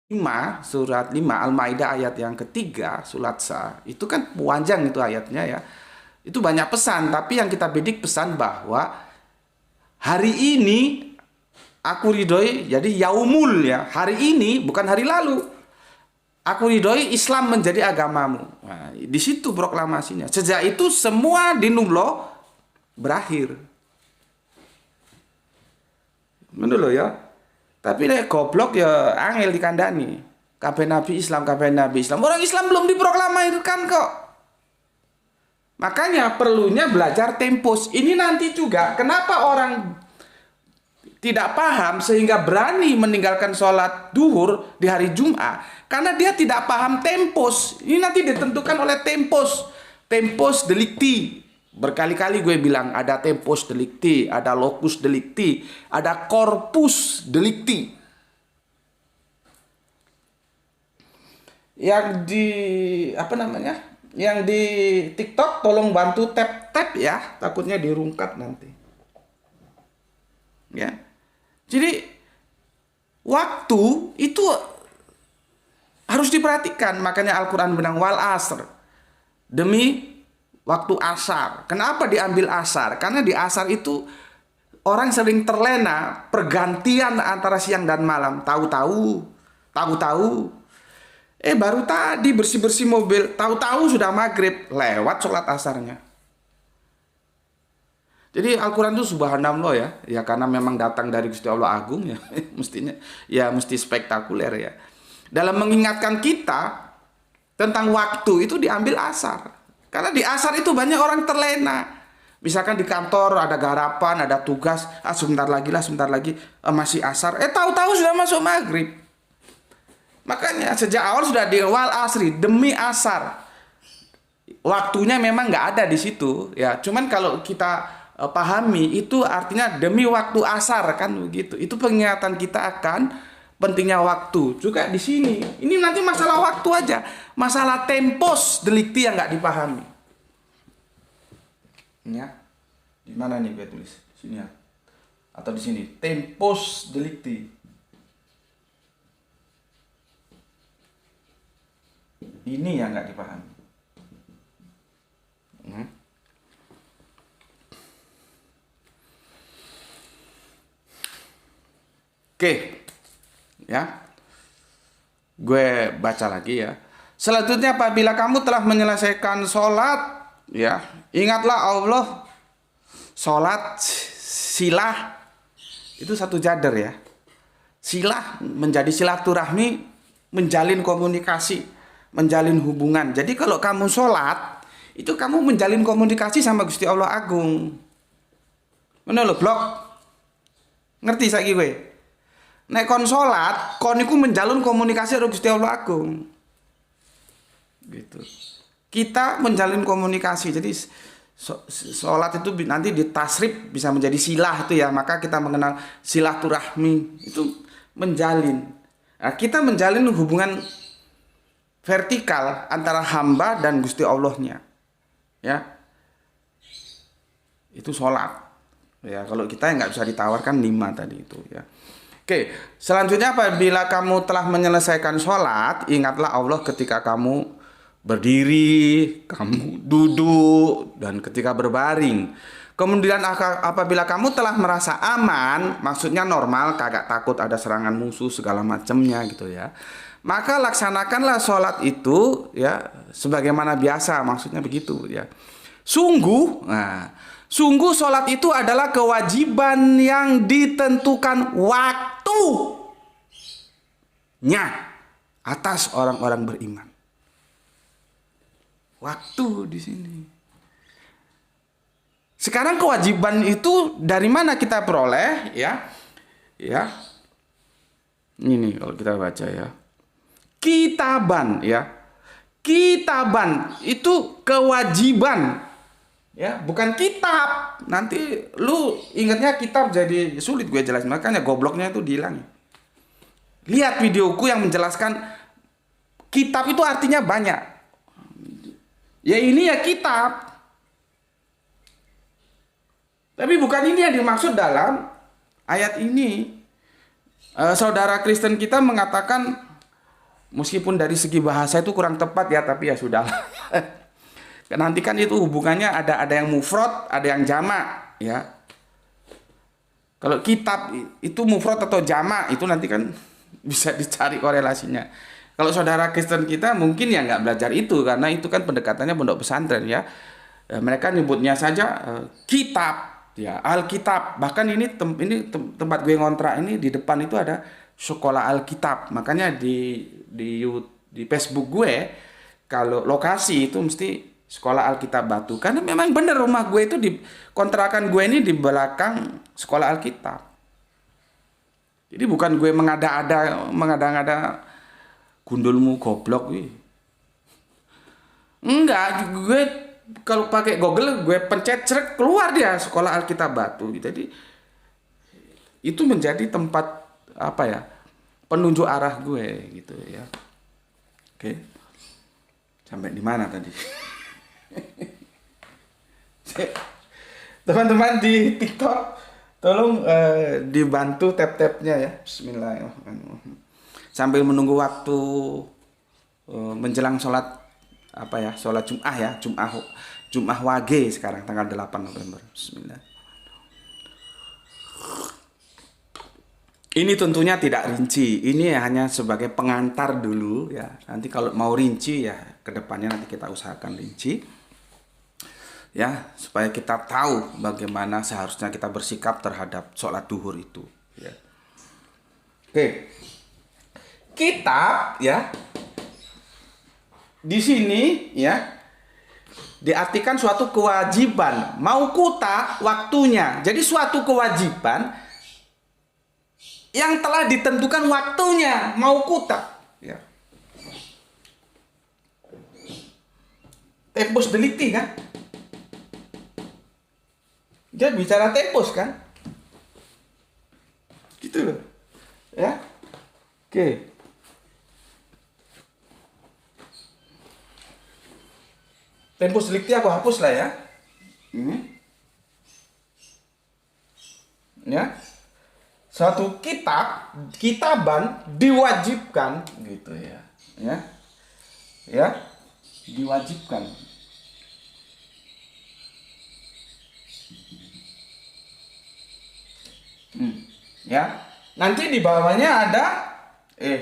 5, surat 5 Al-Maidah ayat yang ketiga, surat Sa. Itu kan panjang itu ayatnya ya. Itu banyak pesan, tapi yang kita bidik pesan bahwa hari ini aku ridhoi, jadi yaumul ya. Hari ini bukan hari lalu. Aku ridhoi Islam menjadi agamamu. Nah, di situ proklamasinya. Sejak itu semua dinumlo berakhir. Menurut lo ya. Tapi nek goblok ya angel dikandani. Kabeh nabi Islam, kabeh nabi Islam. Orang Islam belum diproklamirkan kok. Makanya perlunya belajar tempus. Ini nanti juga kenapa orang tidak paham sehingga berani meninggalkan sholat duhur di hari Jumat. Karena dia tidak paham tempus. Ini nanti ditentukan oleh tempus. Tempus delicti. Berkali-kali gue bilang ada tempus delicti, ada locus delicti, ada corpus delicti. Yang di apa namanya? Yang di TikTok tolong bantu tap ya, takutnya dirungkat nanti. Ya. Jadi waktu itu harus diperhatikan, makanya Al-Qur'an bilang wal asr. Demi waktu asar. Kenapa diambil asar? Karena di asar itu orang sering terlena pergantian antara siang dan malam. Tahu-tahu baru tadi bersih-bersih mobil, tahu-tahu sudah maghrib, lewat sholat asarnya. Jadi Al-Quran itu subhanallah ya. Ya karena memang datang dari Gusti Allah Agung ya. Mestinya ya mesti spektakuler ya. Dalam mengingatkan kita tentang waktu itu diambil asar. Karena di asar itu banyak orang terlena. Misalkan di kantor ada garapan, ada tugas, sebentar lagi masih asar. Tahu-tahu sudah masuk maghrib. Makanya sejak awal sudah di wal asri, demi asar. Waktunya memang nggak ada di situ, ya. Cuman kalau kita pahami itu artinya demi waktu asar kan begitu. Itu pengingatan kita akan pentingnya waktu. Juga di sini. Ini nanti masalah waktu aja. Masalah tempus delicti yang nggak dipahami. Ya. Di mana nih gue tulis? Sini ya. Atau di sini. Tempus delicti. Ini yang nggak dipahami. Oke, ya, gue baca lagi ya. Selanjutnya apabila kamu telah menyelesaikan sholat, ya, ingatlah Allah. Sholat silah itu satu jader ya. Silah menjadi silaturahmi, menjalin komunikasi, menjalin hubungan. Jadi kalau kamu sholat, itu kamu menjalin komunikasi sama Gusti Allah Agung. Mana lo blok? Ngerti saiki gue? Nek kon sholat, kon iku menjalin komunikasi karo Gusti Allah Agung. Gitu. Kita menjalin komunikasi. Jadi sholat itu nanti ditasrif bisa menjadi silah itu ya. Maka kita mengenal silaturahmi itu menjalin. Nah, kita menjalin hubungan vertikal antara hamba dan Gusti Allahnya. Ya. Itu sholat. Ya, kalau kita nggak bisa ditawarkan 5 tadi itu ya. Oke, selanjutnya apabila kamu telah menyelesaikan sholat, ingatlah Allah ketika kamu berdiri, kamu duduk, dan ketika berbaring. Kemudian apabila kamu telah merasa aman, maksudnya normal, kagak takut ada serangan musuh segala macamnya gitu ya. Maka laksanakanlah sholat itu ya sebagaimana biasa, maksudnya begitu ya. Sungguh sholat itu adalah kewajiban yang ditentukan waktunya atas orang-orang beriman. Waktu di sini. Sekarang kewajiban itu dari mana kita peroleh ya? Ya. Ini kalau kita baca ya. Kitaban ya. Kitaban itu kewajiban. Ya, bukan kitab. Nanti lu ingatnya kitab jadi sulit gue jelasin. Makanya gobloknya itu dihilangin. Lihat videoku yang menjelaskan kitab itu artinya banyak. Ya ini ya kitab. Tapi bukan ini yang dimaksud dalam ayat ini. Saudara Kristen kita mengatakan Meskipun dari segi bahasa itu kurang tepat ya, tapi ya sudah. Nanti kan itu hubungannya ada yang mufrad, ada yang jamak ya. Kalau kitab itu mufrad atau jamak itu nanti kan bisa dicari korelasinya. Kalau saudara Kristen kita mungkin ya nggak belajar itu karena itu kan pendekatannya pondok pesantren ya. Mereka nyebutnya saja kitab ya, Alkitab. Bahkan ini tempat gue ngontrak ini di depan itu ada sekolah Alkitab. Makanya di Facebook gue kalau lokasi itu mesti sekolah Alkitab Batu, karena memang benar rumah gue itu di kontrakan gue ini di belakang sekolah Alkitab. Jadi bukan gue mengada-ngada gundulmu goblok gue. Enggak, gue kalau pakai Google gue pencet cerek keluar dia sekolah Alkitab Batu. Jadi itu menjadi tempat apa ya? Penunjuk arah gue gitu ya. Oke. Sampai di mana tadi? Teman-teman di TikTok tolong dibantu tap-tapnya ya. Bismillahirrahmanirrahim. Sambil menunggu waktu menjelang sholat apa ya, sholat Jum'ah ya, Jum'ah Wage sekarang tanggal 8 November. Bismillah. Ini tentunya tidak rinci. Ini hanya sebagai pengantar dulu ya. Nanti kalau mau rinci ya kedepannya nanti kita usahakan rinci. Ya, supaya kita tahu bagaimana seharusnya kita bersikap terhadap sholat duhur itu. Ya. Oke, kitab ya di sini ya diartikan suatu kewajiban, mauquta waktunya. Jadi suatu kewajiban yang telah ditentukan waktunya, mauquta. Ya. Tempus delicti kan? Dia bicara tempus kan? Gitu loh. Ya. Oke. Tempus delicti aku hapus lah ya. Ini. Ya. Suatu kitaban diwajibkan gitu ya. Ya. Ya. Diwajibkan. Ya, nanti di bawahnya ada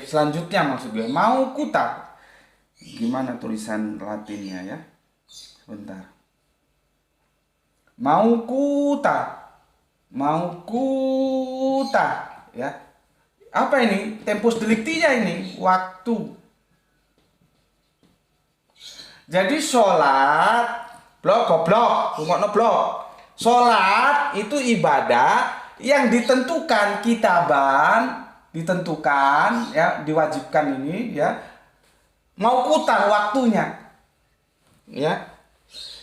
selanjutnya maksud gue mauquta. Gimana tulisan Latinnya ya? Sebentar. Mauquta ya. Apa ini? Tempus delictinya ini waktu. Jadi sholat goblok, rungokno blok. Sholat itu ibadah yang ditentukan kitaban, ditentukan ya, diwajibkan ini ya, mauquta waktunya ya.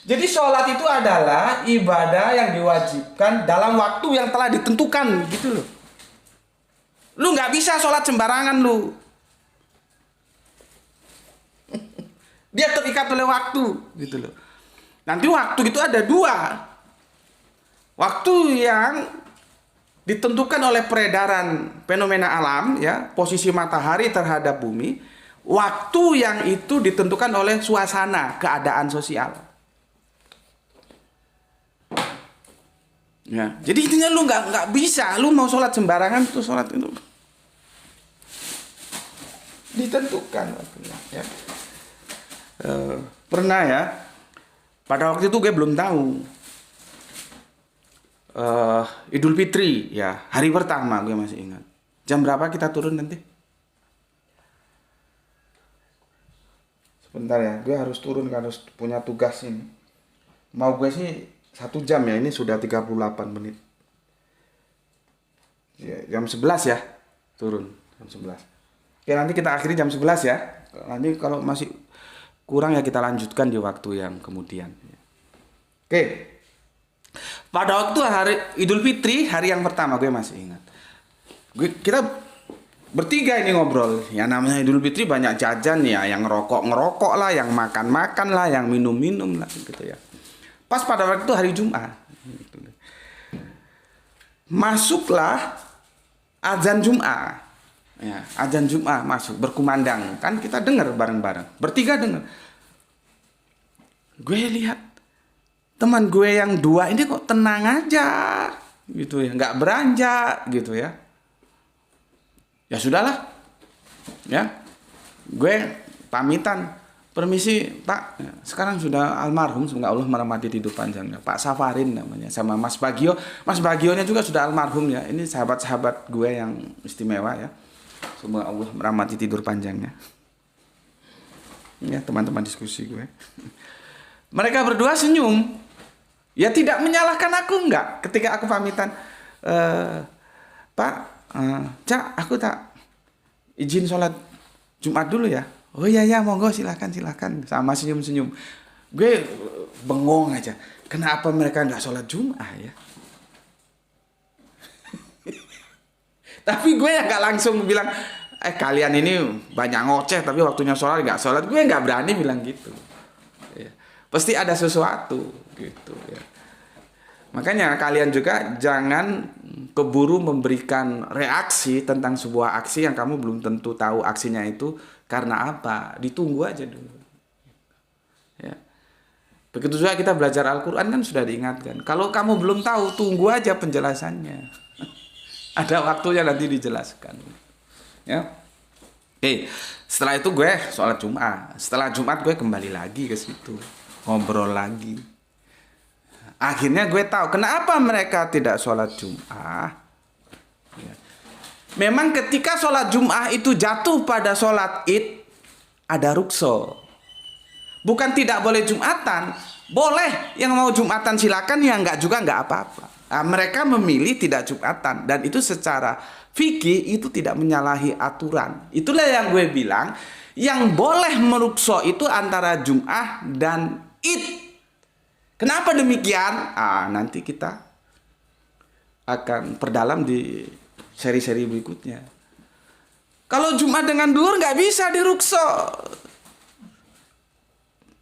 Jadi sholat itu adalah ibadah yang diwajibkan dalam waktu yang telah ditentukan gitu loh. Lu nggak bisa sholat sembarangan lu. Dia terikat oleh waktu gitu loh. Nanti waktu itu ada dua. Waktu yang ditentukan oleh peredaran fenomena alam ya, posisi matahari terhadap bumi. Waktu yang itu ditentukan oleh suasana, keadaan sosial. Ya, jadi intinya lu nggak bisa, lu mau sholat sembarangan tuh sholat itu ditentukan waktunya. Ya. Pernah ya, pada waktu itu gue belum tahu. Idul Fitri ya, hari pertama gue masih ingat. Jam berapa kita turun nanti? Sebentar ya, gue harus turun kan, harus punya tugas ini. Mau gue sih 1 jam ya, ini sudah 38 menit. Ya, jam 11 ya, turun jam 11. Oke, nanti kita akhiri jam 11 ya. Nanti kalau masih kurang ya kita lanjutkan di waktu yang kemudian. Oke. Pada waktu hari Idul Fitri, hari yang pertama gue masih ingat. Kita bertiga ini ngobrol. Ya namanya Idul Fitri banyak jajan ya, yang ngerokok lah, yang makan lah, yang minum lah gitu ya. Pas pada waktu hari Jumat. Masuklah azan Jumat. Ya, azan Jumat masuk berkumandang, kan kita dengar bareng-bareng, bertiga dengar. Gue lihat teman gue yang dua ini kok tenang aja, gitu ya, nggak beranjak, gitu ya. Ya sudahlah, ya, gue pamitan, permisi Pak, sekarang sudah almarhum, semoga Allah merahmati tidur panjangnya, Pak Safarin namanya, sama Mas Bagio. Mas Bagionya juga sudah almarhum ya. Ini sahabat-sahabat gue yang istimewa ya. Semoga Allah merahmati tidur panjangnya. Ya, teman-teman diskusi gue. Mereka berdua senyum. Ya tidak menyalahkan aku enggak ketika aku pamitan. Pak, Cak, aku tak izin sholat Jumat dulu ya. Oh iya ya, monggo silakan. Sama senyum-senyum. Gue bengong aja. Kenapa mereka enggak sholat Jumat ya? Tapi gue nggak langsung bilang, kalian ini banyak ngoceh tapi waktunya sholat nggak sholat. Gue nggak berani bilang gitu. Ya. Pasti ada sesuatu gitu ya. Makanya kalian juga jangan keburu memberikan reaksi tentang sebuah aksi yang kamu belum tentu tahu aksinya itu karena apa. Ditunggu aja dulu. Ya. Begitu juga kita belajar Al-Quran kan sudah diingatkan. Kalau kamu belum tahu, tunggu aja penjelasannya. Ada waktunya nanti dijelaskan. Ya. Oke, setelah itu gue sholat Jumat. Setelah Jumat gue kembali lagi ke situ, ngobrol lagi. Akhirnya gue tahu kenapa mereka tidak sholat Jumat. Ya. Memang ketika sholat Jumat itu jatuh pada sholat Id, ada rukso. Bukan tidak boleh Jumatan, boleh. Yang mau Jumatan silakan, yang enggak juga enggak apa-apa. Nah, mereka memilih tidak Jumatan, dan itu secara fikih itu tidak menyalahi aturan. Itulah yang gue bilang, yang boleh merukso itu antara Jum'ah dan Id. Kenapa demikian? Nanti kita akan perdalam di seri-seri berikutnya. Kalau Jumat dengan duhur nggak bisa dirukso.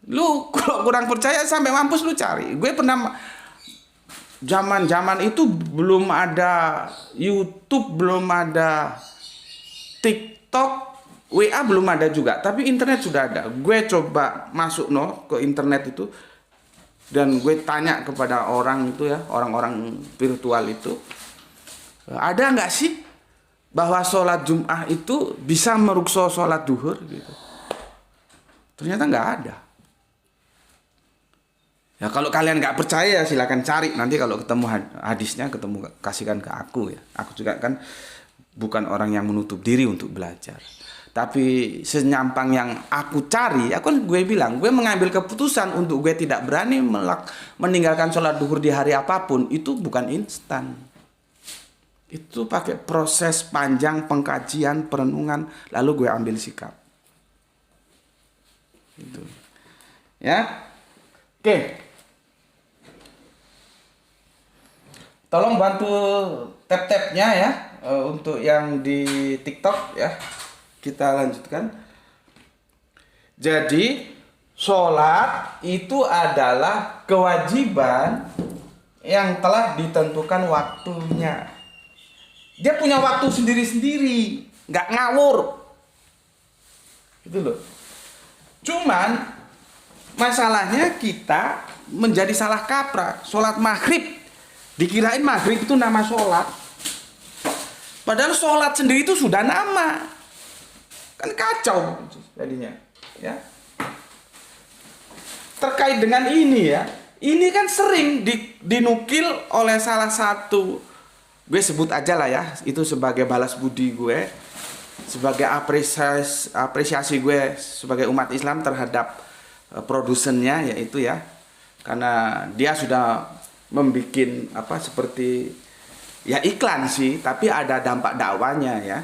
Lu kalau kurang percaya sampai mampus lu cari. Gue pernah zaman itu belum ada YouTube, belum ada TikTok, WA belum ada juga, tapi internet sudah ada. Gue coba masuk ke internet itu dan gue tanya kepada orang itu ya, orang-orang virtual itu, ada nggak sih bahwa sholat Jum'ah itu bisa merukso sholat duhur gitu. Ternyata nggak ada. Ya kalau kalian nggak percaya silakan cari, nanti kalau ketemu hadisnya kasihkan ke aku ya. Aku juga kan bukan orang yang menutup diri untuk belajar. Tapi senyampang yang aku cari, gue bilang gue mengambil keputusan untuk gue tidak berani meninggalkan sholat duhur di hari apapun, itu bukan instan. Itu pakai proses panjang pengkajian, perenungan, lalu gue ambil sikap. Gitu. Ya. Oke. Tolong bantu tap-tapnya ya untuk yang di TikTok ya. Kita lanjutkan. Jadi sholat itu adalah kewajiban yang telah ditentukan waktunya. Dia punya waktu sendiri-sendiri, nggak ngawur. Gitu loh. Cuman masalahnya kita menjadi salah kaprah. Sholat maghrib dikirain maghrib itu nama sholat, padahal sholat sendiri itu sudah nama. Kan kacau jadinya ya. Terkait dengan ini ya, ini kan sering dinukil oleh salah satu, gue sebut aja lah ya, itu sebagai balas budi gue, sebagai apresiasi gue sebagai umat Islam terhadap produsennya, yaitu ya, karena dia sudah membikin seperti ya iklan sih, tapi ada dampak dakwanya ya.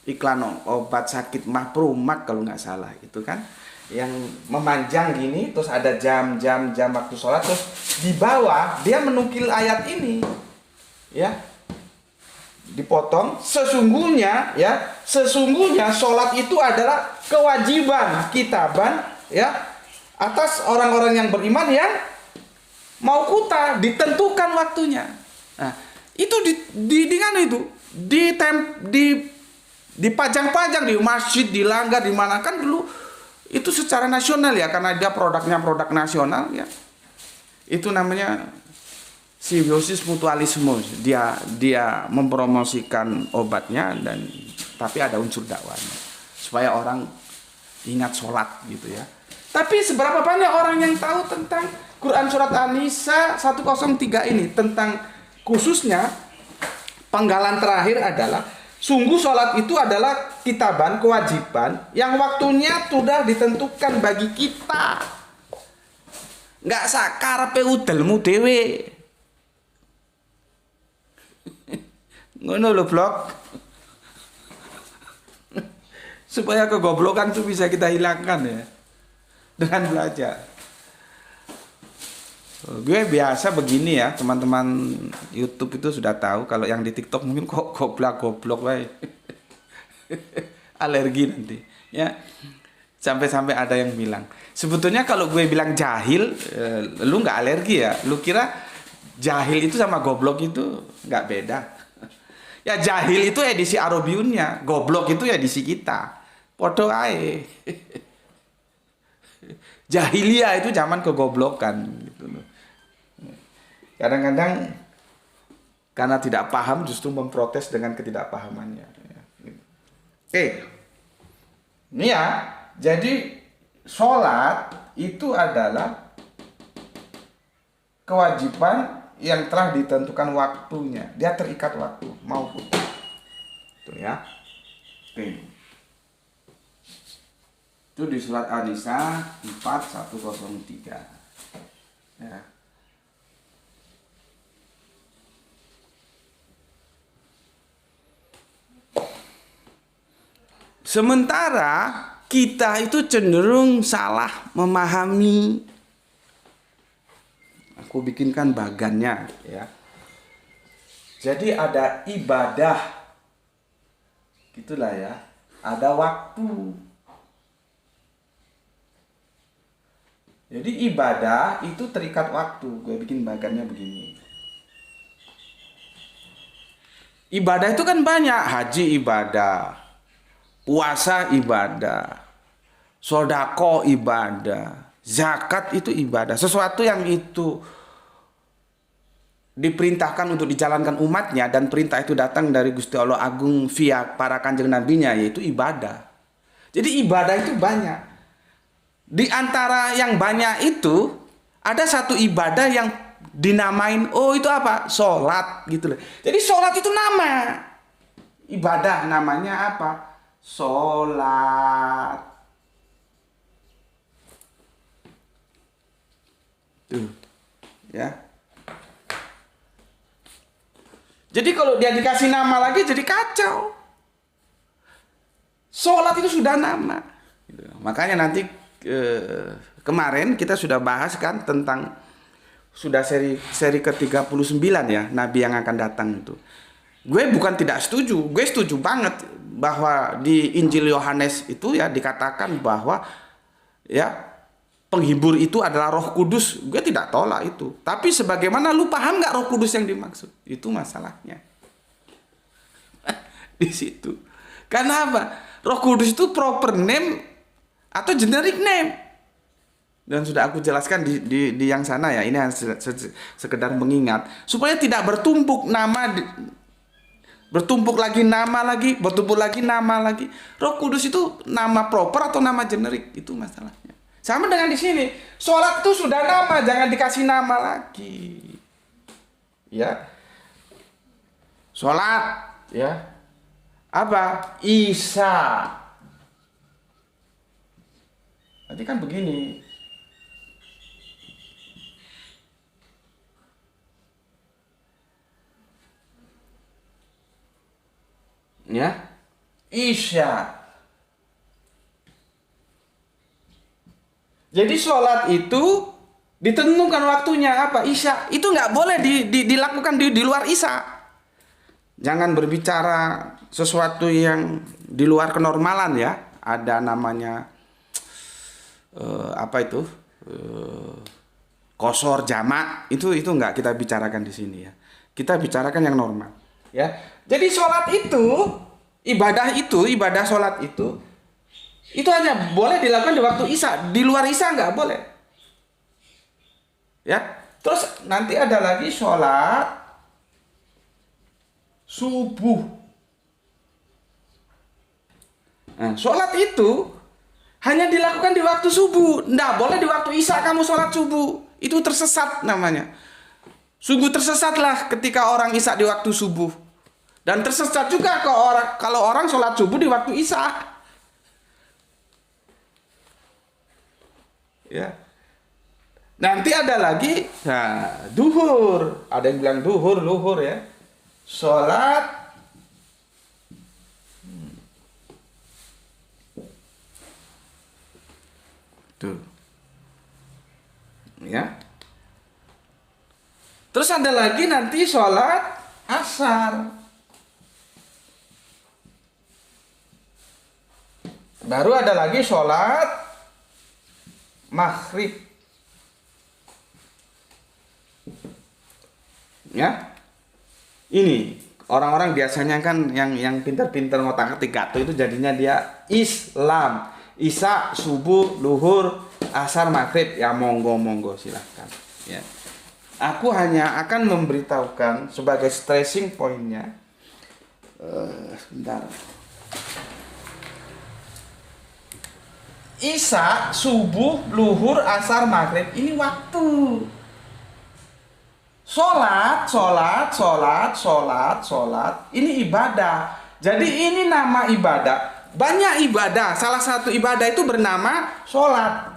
Iklan obat sakit mah Prumak kalau nggak salah itu kan, yang memanjang gini, terus ada jam waktu sholat, terus di bawah dia menukil ayat ini ya, dipotong. Sesungguhnya sholat itu adalah kewajiban kitaban ya atas orang-orang yang beriman yang mau kuta, ditentukan dipajang-pajang di masjid, di langgar, di mana kan dulu itu secara nasional ya, karena dia produknya produk nasional ya. Itu namanya simbiosis mutualisme. Dia mempromosikan obatnya dan tapi ada unsur dakwahnya supaya orang ingat sholat gitu ya. Tapi seberapa banyak orang yang tahu tentang Quran surat An-Nisa 103 ini, tentang khususnya penggalan terakhir adalah sungguh sholat itu adalah kitaban, kewajiban yang waktunya sudah ditentukan bagi kita. Nggak sakarepe udelmu dewe. Ngono lho, blok. Supaya kegoblokan itu bisa kita hilangkan ya dengan belajar. Gue biasa begini ya, teman-teman YouTube itu sudah tahu. Kalau yang di TikTok mungkin kok goblok wae. Alergi nanti ya. Sampai-sampai ada yang bilang, sebetulnya kalau gue bilang jahil, lu nggak alergi ya? Lu kira jahil itu sama goblok itu nggak beda? Ya jahil itu edisi Arabiunnya, goblok itu edisi kita. Podo ae. Jahiliyah itu zaman kegoblokan gitu loh. Kadang-kadang karena tidak paham justru memprotes dengan ketidakpahamannya. Oke. Ini ya. Jadi sholat itu adalah kewajiban yang telah ditentukan waktunya. Dia terikat waktu maupun. Itu ya. Oke. Itu di surat An-Nisa 4103. Ya. Sementara kita itu cenderung salah memahami. Aku bikinkan bagannya ya. Jadi ada ibadah. Gitulah ya. Ada waktu. Jadi ibadah itu terikat waktu. Gue bikin bagannya begini. Ibadah itu kan banyak. Haji ibadah, puasa ibadah, sodako ibadah, zakat itu ibadah. Sesuatu yang itu diperintahkan untuk dijalankan umatnya dan perintah itu datang dari Gusti Allah Agung via para kanjeng nabinya, yaitu ibadah. Jadi ibadah itu banyak. Di antara yang banyak itu ada satu ibadah yang dinamain, oh itu apa? Sholat gitu loh. Jadi sholat itu nama. Ibadah namanya apa? Sholat. Tuh. Ya. Jadi kalau dia dikasih nama lagi jadi kacau. Sholat itu sudah nama. Makanya nanti kemarin kita sudah bahas kan tentang sudah seri ke-39 ya, nabi yang akan datang itu. Gue bukan tidak setuju, gue setuju banget bahwa di Injil Yohanes itu ya dikatakan bahwa ya penghibur itu adalah Roh Kudus. Gue tidak tolak itu. Tapi sebagaimana lu paham nggak Roh Kudus yang dimaksud? Itu masalahnya. Di situ. Karena apa? Roh Kudus itu proper name atau generic name, dan sudah aku jelaskan di yang sana ya. Ini hanya sekedar mengingat supaya tidak bertumpuk nama, bertumpuk lagi nama lagi, bertumpuk lagi nama lagi. Roh Kudus itu nama proper atau nama generik, itu masalahnya. Sama dengan di sini, sholat itu sudah nama, jangan dikasih nama lagi. Ya, sholat ya apa? Isya. Nanti kan begini. Ya. Isya. Jadi sholat itu ditentukan waktunya apa? Isya. Itu nggak boleh dilakukan di luar Isya. Jangan berbicara sesuatu yang di luar kenormalan ya. Ada namanya apa itu qosor jamak, itu nggak kita bicarakan di sini ya. Kita bicarakan yang normal ya. Jadi sholat itu ibadah sholat itu hanya boleh dilakukan di waktu isya. Di luar isya nggak boleh. Ya, terus nanti ada lagi sholat subuh. Nah, sholat itu hanya dilakukan di waktu subuh. Nggak boleh di waktu isya kamu sholat subuh. Itu tersesat namanya. Sungguh tersesatlah ketika orang isya di waktu subuh. Dan tersesat juga kalau orang sholat subuh di waktu isya. Ya. Nanti ada lagi, duhur. Ada yang bilang luhur ya. Sholat tuh. Ya. Terus ada lagi nanti sholat asar. Baru ada lagi sholat maghrib. Ya. Ini orang-orang biasanya kan yang pintar-pintar ngotak-atik itu jadinya dia Islam. Isya, subuh, luhur, asar, maghrib. Ya monggo silahkan. Ya. Aku hanya akan memberitahukan sebagai stressing pointnya. Sebentar. Isya, subuh, luhur, asar, maghrib. Ini waktu. Sholat. Ini ibadah. Jadi ini nama ibadah. Banyak ibadah. Salah satu ibadah itu bernama sholat.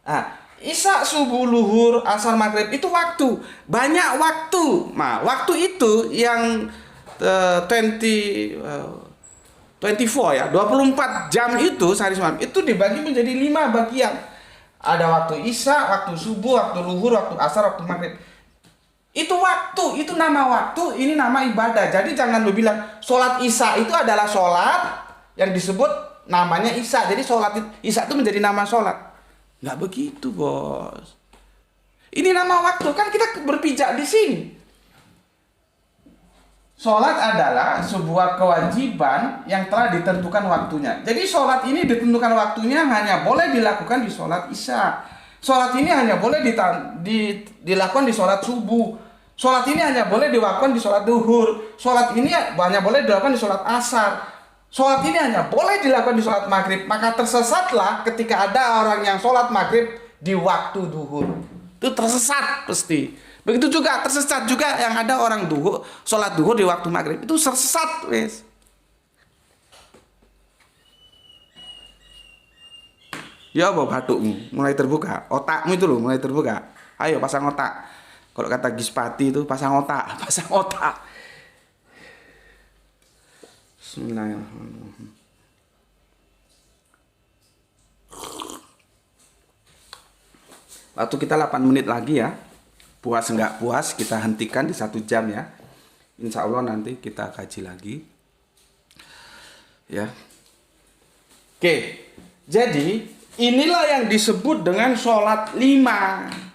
Nah, isya, subuh, luhur, asar, maghrib itu waktu. Banyak waktu. Nah, waktu itu yang 24 ya, 24 jam itu sehari semalam itu dibagi menjadi 5 bagian. Ada waktu isya, waktu subuh, waktu luhur, waktu asar, waktu maghrib. Itu waktu, itu nama waktu, ini nama ibadah. Jadi jangan lu bilang sholat isya itu adalah sholat yang disebut namanya isya. Jadi sholat isya itu menjadi nama sholat. Nggak begitu, bos. Ini nama waktu, kan kita berpijak di sini. Sholat adalah sebuah kewajiban yang telah ditentukan waktunya. Jadi sholat ini ditentukan waktunya hanya boleh dilakukan di sholat isya. Sholat ini hanya boleh dilakukan di sholat subuh. Sholat ini hanya boleh dilakukan di sholat duhur. Sholat ini hanya boleh dilakukan di sholat asar. Sholat ini hanya boleh dilakukan di sholat maghrib. Maka tersesatlah ketika ada orang yang sholat maghrib di waktu duhur. Itu tersesat pasti. Begitu juga tersesat juga yang ada orang sholat duhur di waktu maghrib. Itu tersesat, wes. Ya apa batukmu mulai terbuka, otakmu itu loh mulai terbuka. Ayo pasang otak. Kalau kata Gispati itu pasang otak, pasang otak. Bismillahirrahmanirrahim. Waktu kita 8 menit lagi ya. Puas enggak puas kita hentikan di 1 jam ya. Insya Allah nanti kita kaji lagi. Ya. Oke. Jadi inilah yang disebut dengan sholat 5.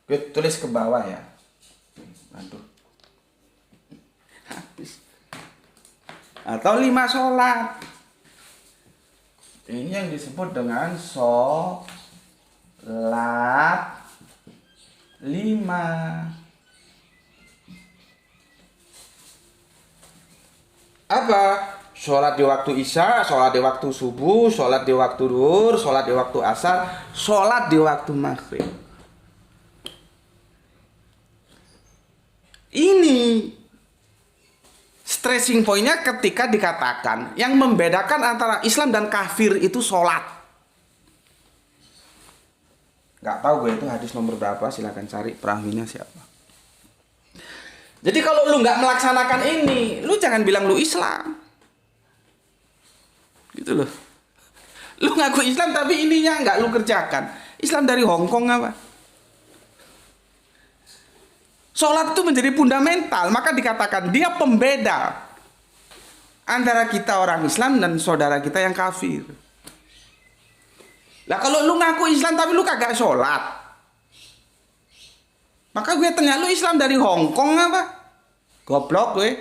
Gue tulis ke bawah ya. Aduh. Habis. Atau 5 sholat. Ini yang disebut dengan sholat 5. Apa? Sholat di waktu isya, sholat di waktu subuh, sholat di waktu duhur, sholat di waktu asar, sholat di waktu maghrib. Ini stressing pointnya ketika dikatakan yang membedakan antara Islam dan kafir itu sholat. Gak tahu gue itu hadis nomor berapa, silakan cari perawinya siapa. Jadi kalau lu nggak melaksanakan ini, lu jangan bilang lu Islam. Gitu loh. Lu ngaku Islam tapi ininya nggak lu kerjakan. Islam dari Hongkong apa? Sholat itu menjadi fundamental, maka dikatakan dia pembeda antara kita orang Islam dan saudara kita yang kafir. Lah kalau lu ngaku Islam tapi lu kagak sholat, maka gue tanya lu Islam dari Hongkong apa? Goblok gue.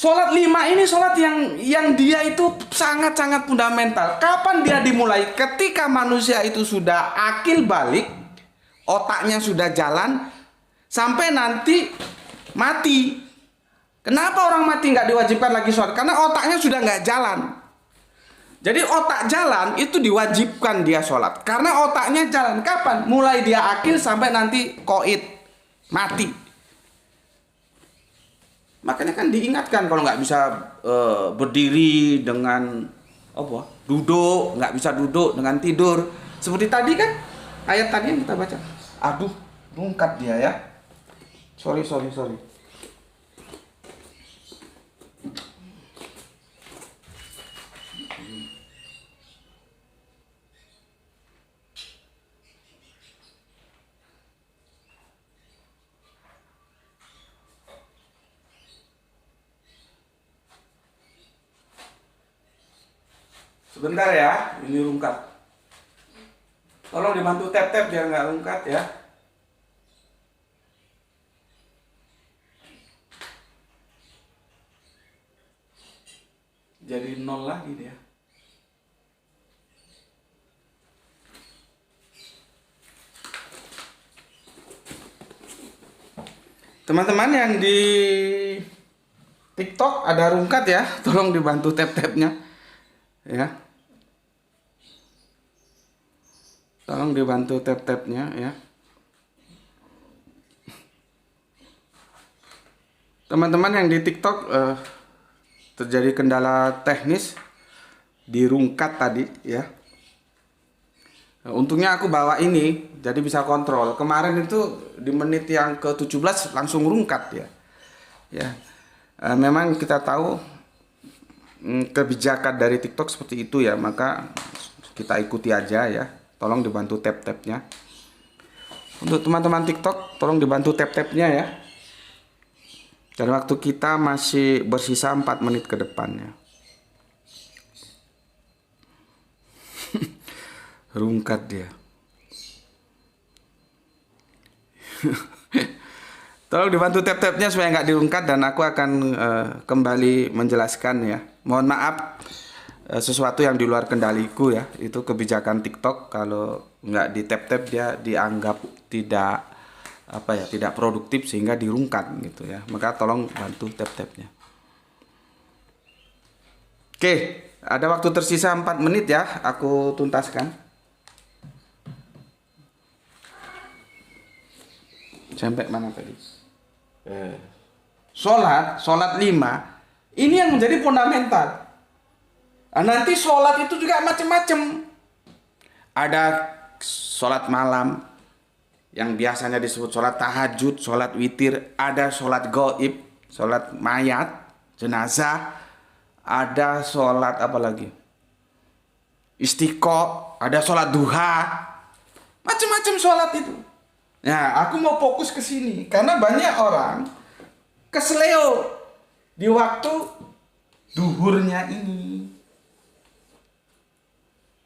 Sholat 5 ini sholat yang dia itu sangat-sangat fundamental. Kapan dia dimulai? Ketika manusia itu sudah akil balik, otaknya sudah jalan, sampai nanti mati. Kenapa orang mati nggak diwajibkan lagi sholat? Karena otaknya sudah nggak jalan. Jadi otak jalan itu diwajibkan dia sholat. Karena otaknya jalan. Kapan? Mulai dia akil sampai nanti koid, mati. Makanya kan diingatkan kalau nggak bisa berdiri dengan apa? Duduk, nggak bisa duduk dengan tidur. Seperti tadi kan ayat tadi yang kita baca. Aduh, rungkat dia ya. Sorry. Sebentar ya, ini rungkat. Tolong dibantu tap-tap biar nggak rungkat ya. Jadi 0 lagi dia. Teman-teman yang di TikTok ada rungkat ya, tolong dibantu tap-tapnya ya. Tolong dibantu tap-tapnya ya. Teman-teman yang di TikTok terjadi kendala teknis di rungkat tadi ya. Untungnya aku bawa ini jadi bisa kontrol. Kemarin itu di menit yang ke-17 langsung rungkat ya. Ya. Memang kita tahu kebijakan dari TikTok seperti itu ya, maka kita ikuti aja ya. Tolong dibantu tap-tapnya. Untuk teman-teman TikTok, tolong dibantu tap-tapnya ya. Dan waktu kita masih bersisa 4 menit ke depannya. Rungkat dia. Tolong dibantu tap-tapnya supaya nggak dirungkat, dan aku akan kembali menjelaskan ya. Mohon maaf sesuatu yang di luar kendaliku ya. Itu kebijakan TikTok, kalau nggak di tap-tap dia dianggap tidak tidak produktif sehingga dirungkat gitu ya. Maka tolong bantu tap-tapnya. Oke, ada waktu tersisa 4 menit ya, aku tuntaskan. Sampai mana tadi? Sholat 5 ini yang menjadi fundamental. Nanti sholat itu juga macam-macam. Ada sholat malam yang biasanya disebut sholat tahajud, sholat witir. Ada sholat gaib, sholat mayat, jenazah. Ada sholat apa lagi? Istiqo, ada sholat duha. Macam-macam sholat itu. Nah, aku mau fokus ke sini karena banyak orang kesleo di waktu duhurnya ini.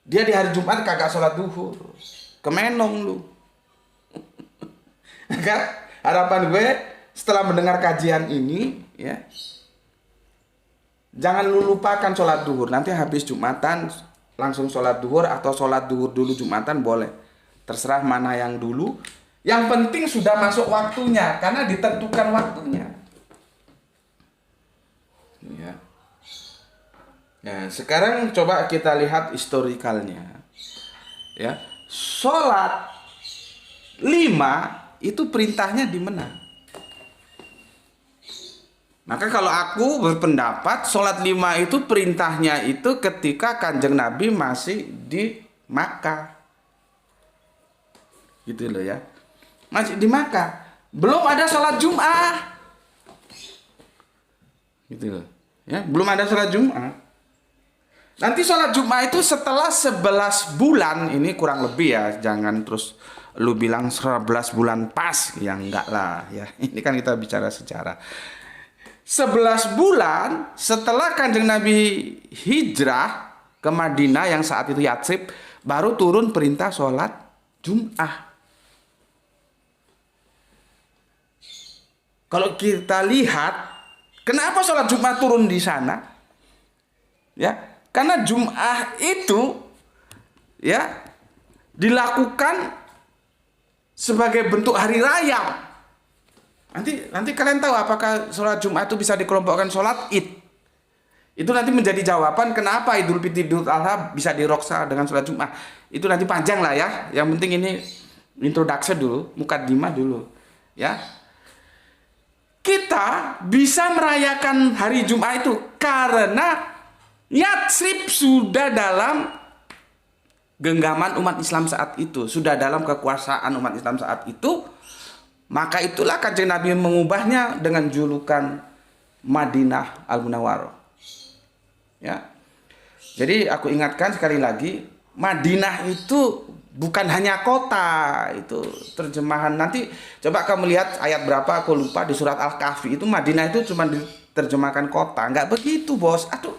Dia di hari Jumat kagak sholat duhur, kemenong lu. Kan? Harapan gue setelah mendengar kajian ini ya, jangan lu lupakan sholat duhur. Nanti habis Jumatan langsung sholat duhur, atau sholat duhur dulu Jumatan boleh. Terserah mana yang dulu. Yang penting sudah masuk waktunya, karena ditentukan waktunya. Ya. Nah, sekarang coba kita lihat historikalnya. Ya. Sholat 5 itu perintahnya di mana? Maka kalau aku berpendapat sholat 5 itu perintahnya itu ketika Kanjeng Nabi masih di Makkah. Gitu loh ya. Masih di Makkah. Belum ada sholat Jum'ah. Gitu loh. Ya, belum ada sholat Jum'ah. Nanti sholat Jum'ah itu setelah 11 bulan. Ini kurang lebih ya. Jangan terus lu bilang 11 bulan pas. Ya enggak lah ya. Ini kan kita bicara sejarah. 11 bulan setelah Kanjeng Nabi hijrah ke Madinah yang saat itu Yatsrib, baru turun perintah sholat Jum'ah. Kalau kita lihat Kenapa sholat Jumat turun di sana? Ya, karena Jumat itu ya dilakukan sebagai bentuk hari raya. Nanti kalian tahu apakah sholat Jumat itu bisa dikelompokkan sholat Id. Itu nanti menjadi jawaban kenapa Idul Fitri Idul Adha bisa diroksa dengan sholat Jumat. Itu nanti panjang lah ya. Yang penting ini introduction dulu, mukadimah dulu. Ya. Kita bisa merayakan hari Jumat itu karena Yatsrib sudah dalam genggaman umat Islam saat itu, sudah dalam kekuasaan umat Islam saat itu. Maka itulah Kanjeng Nabi mengubahnya dengan julukan Madinah Al-Munawwarah. Ya. Jadi aku ingatkan sekali lagi, Madinah itu bukan hanya kota, itu terjemahan. Nanti coba kamu lihat ayat berapa aku lupa di surat Al-Kahfi itu Madinah itu cuma diterjemahkan kota, nggak begitu bos. Aduh.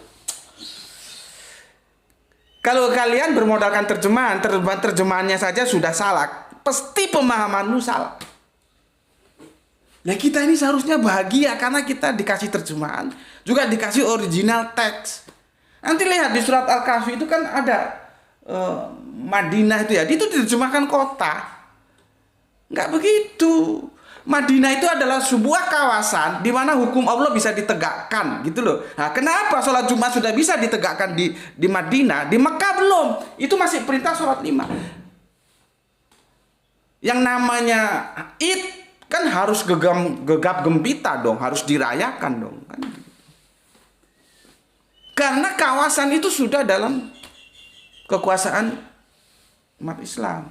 Kalau kalian bermodalkan terjemahannya saja sudah salah, pasti pemahamanmu salah. Ya kita ini seharusnya bahagia karena kita dikasih terjemahan, juga dikasih original teks. Nanti lihat di surat Al-Kahfi itu kan ada Madinah itu ya, itu diterjemahkan kota. Nggak begitu. Madinah itu adalah sebuah kawasan di mana hukum Allah bisa ditegakkan, gitu loh. Nah, kenapa sholat Jumat sudah bisa ditegakkan di Madinah, di Mekah belum? Itu masih perintah sholat 5. Yang namanya Id kan harus gegap gempita dong, harus dirayakan dong, kan? Karena kawasan itu sudah dalam kekuasaan umat Islam.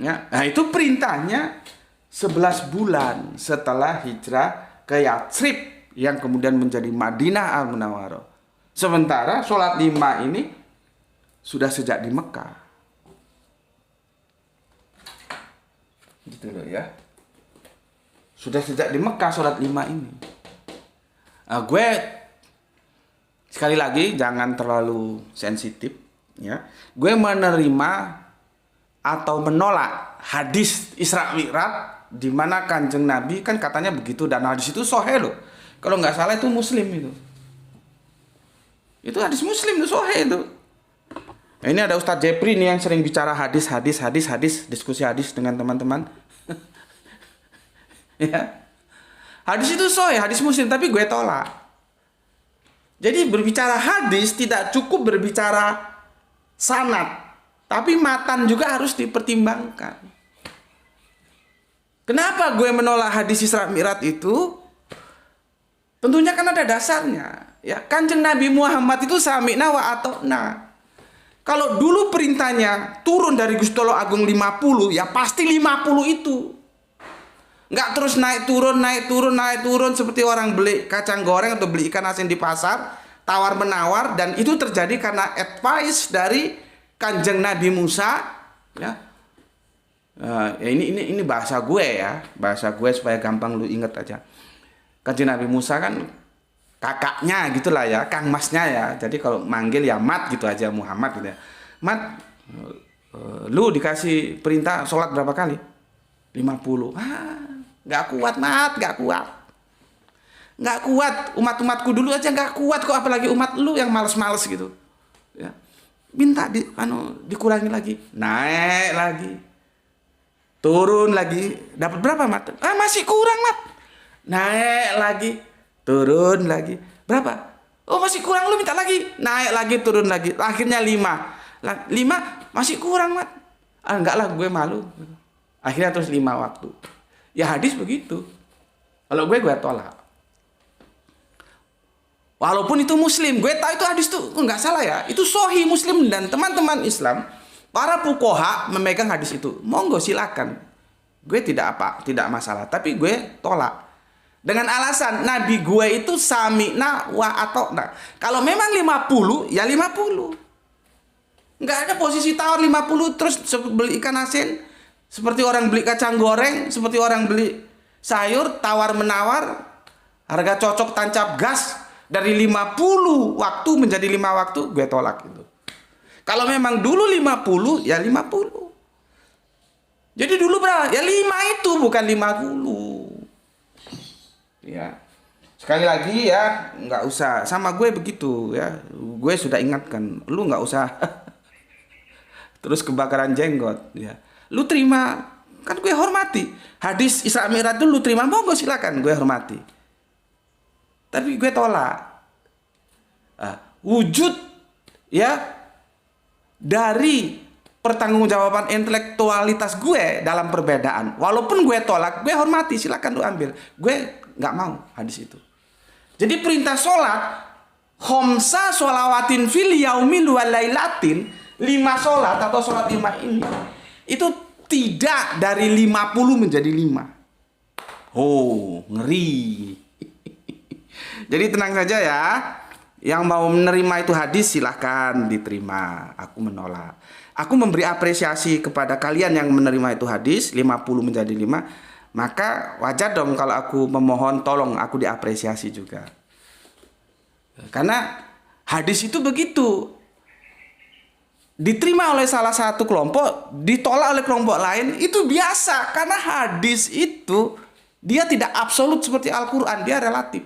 Ya, nah itu perintahnya 11 bulan setelah hijrah ke Yatsrib yang kemudian menjadi Madinah Al-Munawwarah. Sementara sholat 5 ini sudah sejak di Mekah. Gitu loh ya. Sudah sejak di Mekah sholat 5 ini. Nah, gue sekali lagi jangan terlalu sensitif ya. Gue menerima atau menolak hadis Isra Mi'raj di mana Kanjeng Nabi kan katanya begitu, dan hadis itu sahih loh. Kalau nggak salah itu Muslim itu. Itu hadis Muslim itu sahih itu. Nah, ini ada Ustadz Jepri nih yang sering bicara hadis, diskusi hadis dengan teman-teman. Ya. Hadis itu sahih, hadis Muslim, tapi gue tolak. Jadi berbicara hadis tidak cukup berbicara sanad, tapi matan juga harus dipertimbangkan. Kenapa gue menolak hadis Isra Mi'raj itu? Tentunya kan ada dasarnya. Ya, Kanjeng Nabi Muhammad itu sami'na wa ata'na. Kalau dulu perintahnya turun dari Gusti Allah Agung 50, ya pasti 50 itu. Nggak terus naik turun seperti orang beli kacang goreng atau beli ikan asin di pasar, tawar menawar, dan itu terjadi karena advice dari Kanjeng Nabi Musa. Ya, ini bahasa gue ya, bahasa gue supaya gampang lu inget aja. Kanjeng Nabi Musa kan kakaknya gitulah ya, kang masnya ya. Jadi kalau manggil ya mat gitu aja, Muhammad gitu ya. Mat, lu dikasih perintah sholat berapa kali? 50. Nggak kuat mat, nggak kuat. Umat-umatku dulu aja nggak kuat kok, apalagi umat lu yang males-males gitu. Ya. Minta dikurangi lagi, naik lagi, turun lagi. Dapat berapa mat? Masih kurang mat. Naik lagi, turun lagi. Berapa? Oh masih kurang, lu minta lagi. Naik lagi, turun lagi. Akhirnya 5 masih kurang mat. Enggak lah, gue malu. Akhirnya terus 5 waktu. Ya hadis begitu. Kalau gue tolak. Walaupun itu Muslim, gue tahu itu hadis tuh nggak salah ya. Itu sahih Muslim, dan teman-teman Islam, para fuqaha memegang hadis itu. Monggo silakan. Gue tidak masalah. Tapi gue tolak. Dengan alasan Nabi gue itu sami'na wa ata'na. Kalau memang 50, ya 50. Nggak ada posisi tawar 50 terus beli ikan asin. Seperti orang beli kacang goreng, seperti orang beli sayur, tawar-menawar, harga cocok tancap gas, dari 50 waktu menjadi 5 waktu, gue tolak itu. Kalau memang dulu 50, ya 50. Jadi dulu berapa? Ya 5 itu, bukan 50. Ya. sekali lagi ya, nggak usah sama gue begitu ya. Gue sudah ingatkan, lu nggak usah terus kebakaran jenggot ya. Lu terima, kan gue hormati. Hadis Isra Mi'raj itu lu terima, monggo silakan, gue hormati. Tapi gue tolak. Wujud ya dari pertanggungjawaban intelektualitas gue dalam perbedaan. Walaupun gue tolak, gue hormati, silakan lu ambil. Gue nggak mau hadis itu. Jadi perintah sholat, khomsa sholawatin fil yaumil walailatin, 5 sholat atau sholat 5 ini, itu tidak dari 50 menjadi 5. Oh, ngeri. Jadi tenang saja ya. Yang mau menerima itu hadis silahkan diterima. Aku menolak. Aku memberi apresiasi kepada kalian yang menerima itu hadis 50 menjadi 5. Maka wajar dong kalau aku memohon tolong aku diapresiasi juga. Karena hadis itu begitu. Diterima oleh salah satu kelompok, ditolak oleh kelompok lain, itu biasa. Karena hadis itu dia tidak absolut seperti Al-Quran, dia relatif.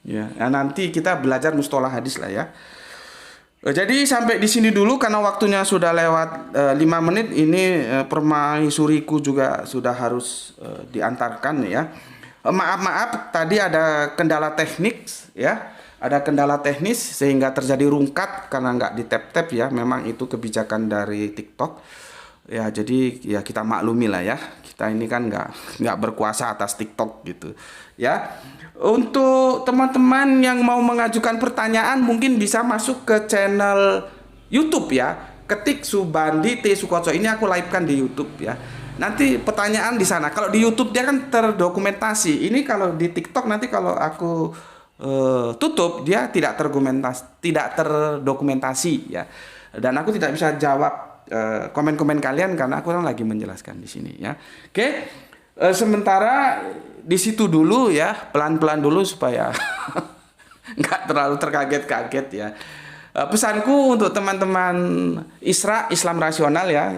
Ya, nanti kita belajar mustalah hadis lah ya. Jadi sampai di sini dulu karena waktunya sudah lewat 5 menit. Ini permaisuriku juga sudah harus diantarkan ya. Maaf tadi ada kendala teknik ya. Ada kendala teknis sehingga terjadi rungkat karena nggak di tap ya. Memang itu kebijakan dari TikTok. Ya jadi ya kita maklumi lah ya. Kita ini kan nggak berkuasa atas TikTok gitu ya. Untuk teman-teman yang mau mengajukan pertanyaan mungkin bisa masuk ke channel YouTube ya. Ketik Subandi T Sukoco, ini aku live-kan di YouTube ya. Nanti pertanyaan di sana. Kalau di YouTube dia kan terdokumentasi. Ini kalau di TikTok nanti kalau aku tutup dia tidak terdokumentasi ya. Dan aku tidak bisa jawab komen-komen kalian karena aku kan lagi menjelaskan di sini ya. Oke. Sementara di situ dulu ya, pelan-pelan dulu supaya nggak terlalu terkaget-kaget ya. Pesanku untuk teman-teman Islam rasional ya,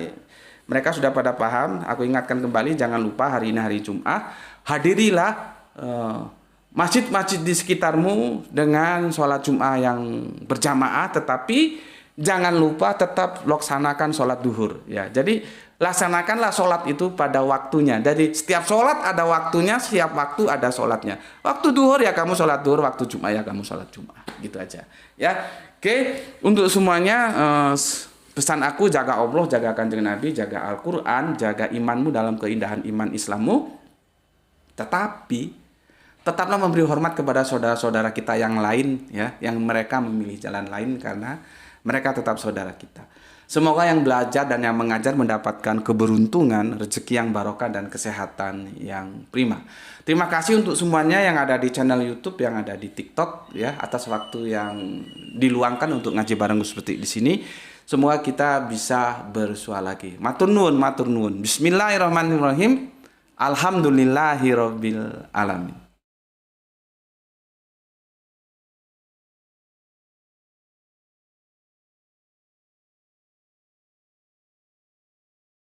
mereka sudah pada paham. Aku ingatkan kembali, jangan lupa hari ini hari Jumat, hadirilah masjid-masjid di sekitarmu dengan sholat Jumat yang berjamaah, tetapi jangan lupa tetap laksanakan sholat duhur ya. Jadi laksanakanlah sholat itu pada waktunya. Jadi setiap sholat ada waktunya, setiap waktu ada sholatnya. Waktu duhur ya kamu sholat duhur, waktu Jumat ya kamu sholat Jumat. Gitu aja ya. Oke, untuk semuanya pesan aku, jaga Allah, jaga Kanjeng Nabi, jaga Al-Quran, jaga imanmu dalam keindahan iman Islammu. Tetapi tetaplah memberi hormat kepada saudara-saudara kita yang lain ya, yang mereka memilih jalan lain karena mereka tetap saudara kita. Semoga yang belajar dan yang mengajar mendapatkan keberuntungan, rezeki yang barokah dan kesehatan yang prima. Terima kasih untuk semuanya yang ada di channel YouTube, yang ada di TikTok ya, atas waktu yang diluangkan untuk ngaji bareng seperti di sini. Semoga kita bisa bersua lagi. Matur nuwun, matur nuwun. Bismillahirrahmanirrahim. Alhamdulillahirabbil alamin.